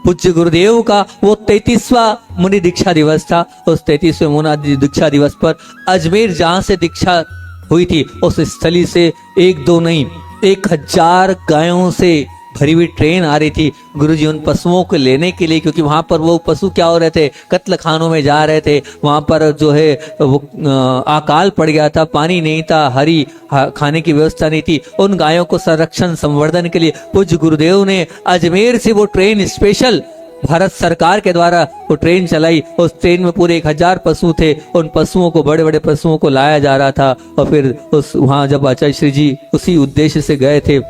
पूज्य गुरुदेव का वो 33वां मुनि दीक्षा दिवस था। उस 33वें मुनि दीक्षा दिवस पर अजमेर जहां से दीक्षा हुई थी उस स्थली से एक दो नहीं 1000 गायों से भरी हुई ट्रेन आ रही थी गुरुजी उन पशुओं को लेने के लिए, क्योंकि वहां पर वो पशु क्या हो रहे थे, कत्ल खानों में जा रहे थे। वहां पर जो है वो अकाल पड़ गया था, पानी नहीं था, हरी खाने की व्यवस्था नहीं थी। उन गायों को संरक्षण संवर्धन के लिए पूज्य गुरुदेव ने अजमेर से वो ट्रेन स्पेशल भारत सरकार के द्वारा वो ट्रेन चलाई। उस ट्रेन में पूरे 1000 पशु थे। उन पशुओं को, बड़े बड़े पशुओं को लाया जा रहा था। और फिर उस वहां जब आचार्य श्री जी उसी उद्देश्य से गए थे,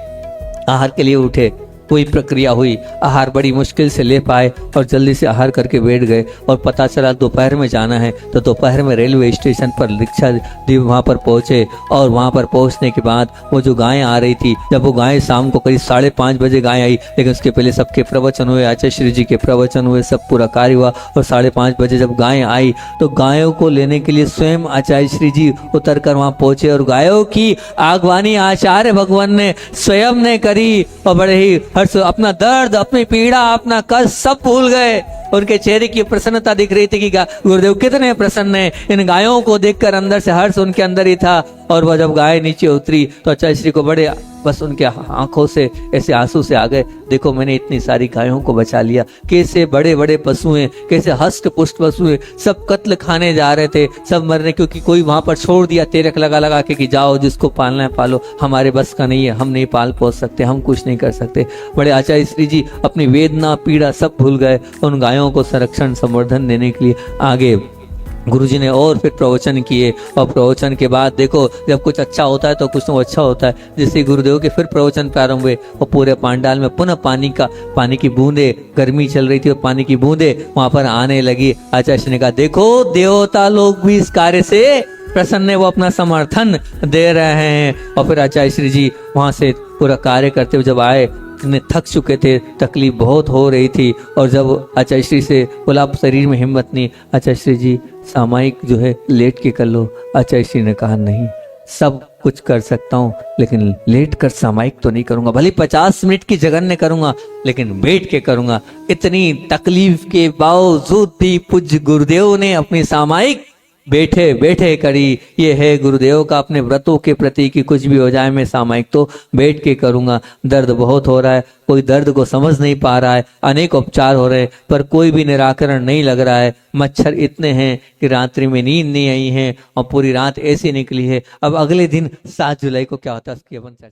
आहार के लिए उठे, कोई प्रक्रिया हुई, आहार बड़ी मुश्किल से ले पाए और जल्दी से आहार करके बैठ गए। और पता चला दोपहर में जाना है, तो दोपहर में रेलवे स्टेशन पर दीक्षा दी वहाँ पर पहुँचे। और वहाँ पर पहुँचने के बाद वो जो गायें आ रही थी, जब वो गायें शाम को करीब 5:30 बजे गाय आई, लेकिन उसके पहले सबके प्रवचन हुए, आचार्य श्री जी के प्रवचन हुए, सब पूरा कार्य हुआ। और 5:30 बजे जब गायें आई तो गायों को लेने के लिए स्वयं आचार्य श्री जी उतर कर वहाँ पहुँचे और गायों की आगवानी आचार्य भगवान ने स्वयं ने करी। और बड़े ही हर्ष, अपना दर्द, अपनी पीड़ा, अपना कष्ट सब भूल गए। उनके चेहरे की प्रसन्नता दिख रही थी कि गुरुदेव कितने प्रसन्न हैं। इन गायों को देखकर अंदर से हर्ष उनके अंदर ही था। और वह जब गाय नीचे उतरी तो आचार्य श्री को बड़े बस उनके आंखों से ऐसे आंसू से आ गए, देखो मैंने इतनी सारी गायों को बचा लिया। कैसे बड़े बड़े पशु हैं, कैसे हष्ट पुष्ट पशु हैं, सब कत्ल खाने जा रहे थे, सब मरने, क्योंकि कोई वहां पर छोड़ दिया तेरक लगा लगा के कि जाओ जिसको पालना है पालो, हमारे बस का नहीं है, हम नहीं पाल पोस सकते, हम कुछ नहीं कर सकते। बड़े आचार्य श्री जी अपनी वेदना पीड़ा सब भूल गए। उन गायों को संरक्षण संवर्धन देने के लिए आगे गुरुजी ने और फिर प्रवचन किए। और प्रवचन के बाद देखो, जब कुछ अच्छा होता है तो कुछ तो अच्छा होता है। जैसे गुरुदेव के फिर प्रवचन प्रारंभ हुए और पूरे पांडाल में पुनः पानी की बूंदे, गर्मी चल रही थी और पानी की बूंदे वहां पर आने लगी। आचार्य श्री ने कहा देखो देवता लोग भी इस कार्य से प्रसन्न है, वो अपना समर्थन दे रहे हैं। और फिर आचार्य श्री जी वहां से पूरा कार्य करते हुए जब आए, इतने थक चुके थे, तकलीफ बहुत हो रही थी। और जब आचार्य श्री से बोला अब शरीर में हिम्मत नहीं, आचार्य श्री जी सामायिक जो है लेट के कर लो। आचार्य श्री ने कहा नहीं, सब कुछ कर सकता हूँ लेकिन लेट कर सामायिक तो नहीं करूंगा, भले 50 मिनट की जगन्य करूंगा लेकिन बैठ के करूंगा। इतनी तकलीफ के बावजूद भी पूज्य गुरुदेव ने अपनी सामायिक बैठे बैठे करी। ये है गुरुदेव का अपने व्रतों के प्रति कि कुछ भी हो जाए मैं सामायिक तो बैठ के करूंगा। दर्द बहुत हो रहा है, कोई दर्द को समझ नहीं पा रहा है, अनेक उपचार हो रहे हैं पर कोई भी निराकरण नहीं लग रहा है। मच्छर इतने हैं कि रात्रि में नींद नहीं आई है और पूरी रात ऐसी निकली है। अब अगले दिन 7 जुलाई को क्या होता है उसकी अपन चर्चा